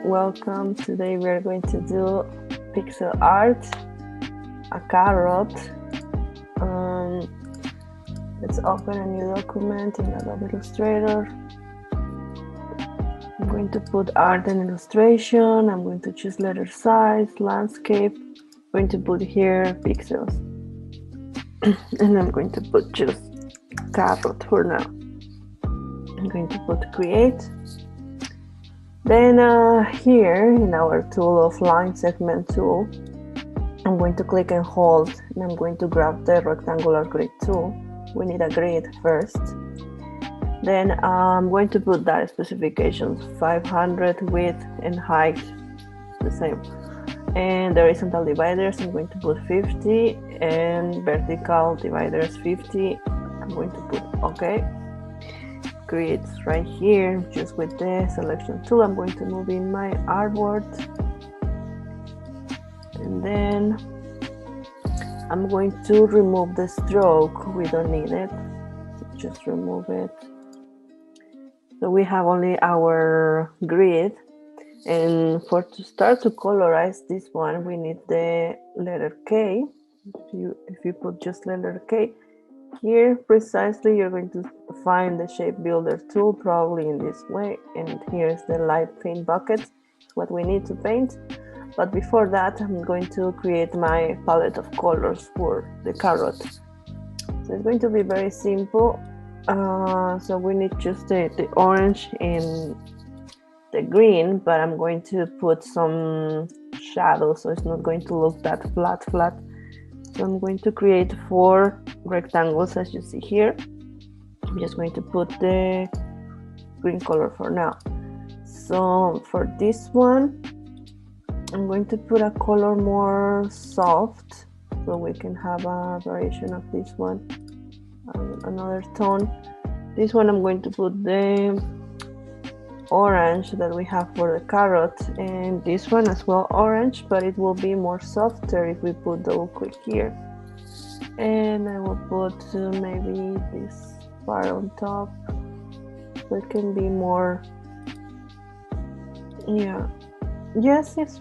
welcome. Today we are going to do pixel art, a carrot. Let's open a new document in Adobe Illustrator. I'm going to put art and illustration. I'm going to choose letter size, landscape. I'm going to put here pixels. And I'm going to put just carrot for now. I'm going to put create. Then here in our tool of line segment tool, I'm going to click and hold, and I'm going to grab the rectangular grid tool. We need a grid first. Then I'm going to put that specifications, 500 width and height, the same. And the horizontal dividers, I'm going to put 50, and vertical dividers 50. I'm going to put OK. Creates right here, just with the selection tool. I'm going to move in my artboard, and then I'm going to remove the stroke. We don't need it, so just remove it. So we have only our grid, and to start to colorize this one, we need the letter K. If you put just letter K, here precisely you're going to find the shape builder tool, probably in this way, and here's the light paint bucket. It's what we need to paint. But before that, I'm going to create my palette of colors for the carrot. So it's going to be very simple. So we need just the orange and the green, but I'm going to put some shadow, so it's not going to look that flat. So I'm going to create 4 rectangles, as you see here. I'm just going to put the green color for now. So for this one, I'm going to put a color more soft, so we can have a variation of this one, another tone. This one I'm going to put the orange that we have for the carrot, and this one as well orange, but it will be more softer if we put double click here. And I will put maybe this part on top, so it can be more, yes, it's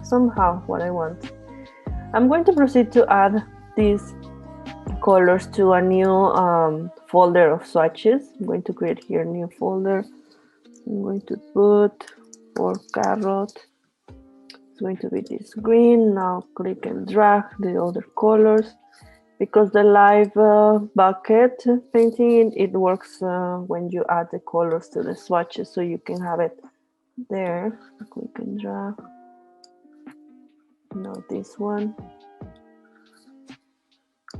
somehow what I want. I'm going to proceed to add these colors to a new folder of swatches. I'm going to create here a new folder. I'm going to put for carrot. It's going to be this green. Now click and drag the other colors. Because the live bucket painting, it works when you add the colors to the swatches, so you can have it there. Click and drag. Now this one.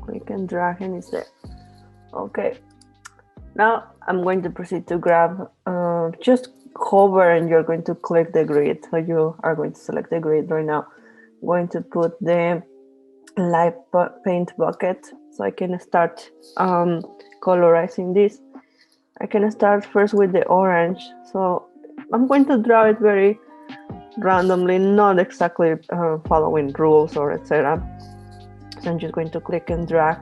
Click and drag, and it's there. Okay. Now I'm going to proceed to grab, just hover and you're going to click the grid. So you are going to select the grid right now. I'm going to put the light paint bucket so I can start colorizing this. I can start first with the orange. So I'm going to draw it very randomly, not exactly following rules or etc. So I'm just going to click and drag.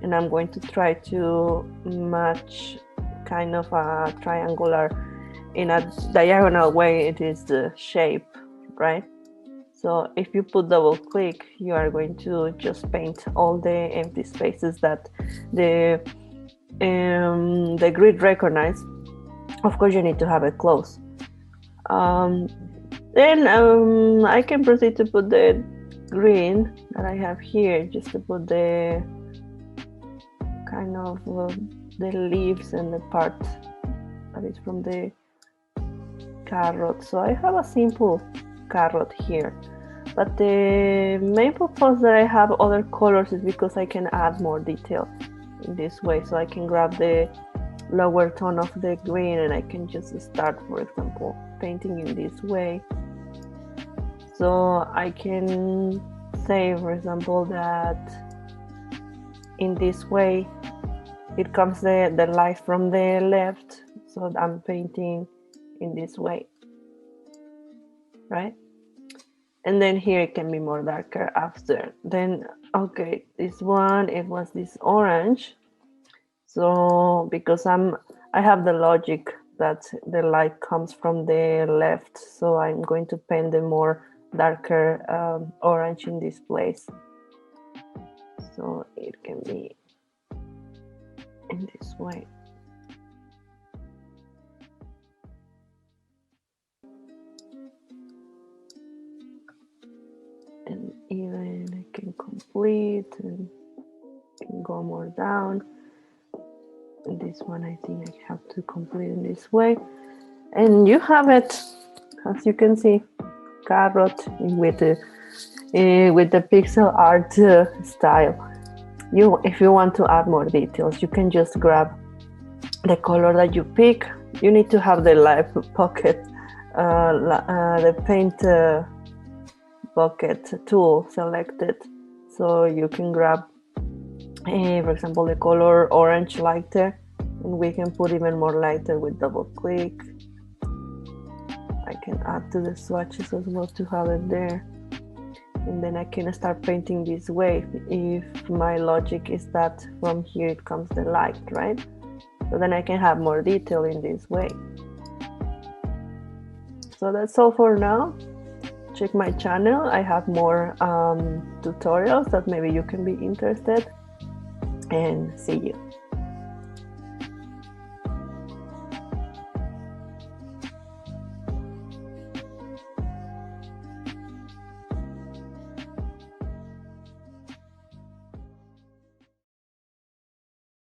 And I'm going to try to match kind of a triangular in a diagonal way. It is the shape, right? So if you put double click, you are going to just paint all the empty spaces that the grid recognizes. Of course, you need to have it close. Then I can proceed to put the green that I have here, just to put the kind of the leaves and the part that is from the carrot. So I have a simple carrot here, but the main purpose that I have other colors is because I can add more detail in this way. So I can grab the lower tone of the green and I can just start, for example, painting in this way. So I can say, for example, that in this way it comes the light from the left, so I'm painting in this way, right? And then here it can be more darker after. Then okay, this one, it was this orange. So because I have the logic that the light comes from the left, so I'm going to paint the more darker orange in this place. So it can be in this way. And even I can complete and can go more down. And this one I think I have to complete in this way. And you have it, as you can see, carrot with the pixel art style. If you want to add more details, you can just grab the color that you pick. You need to have the live pocket, the paint bucket tool selected, so you can grab, for example, the color orange lighter, and we can put even more lighter with double click. I can add to the swatches as well to have it there. And then I can start painting this way if my logic is that from here it comes the light, right? So then I can have more detail in this way. So that's all for now. Check my channel. I have more tutorials that maybe you can be interested. And see you.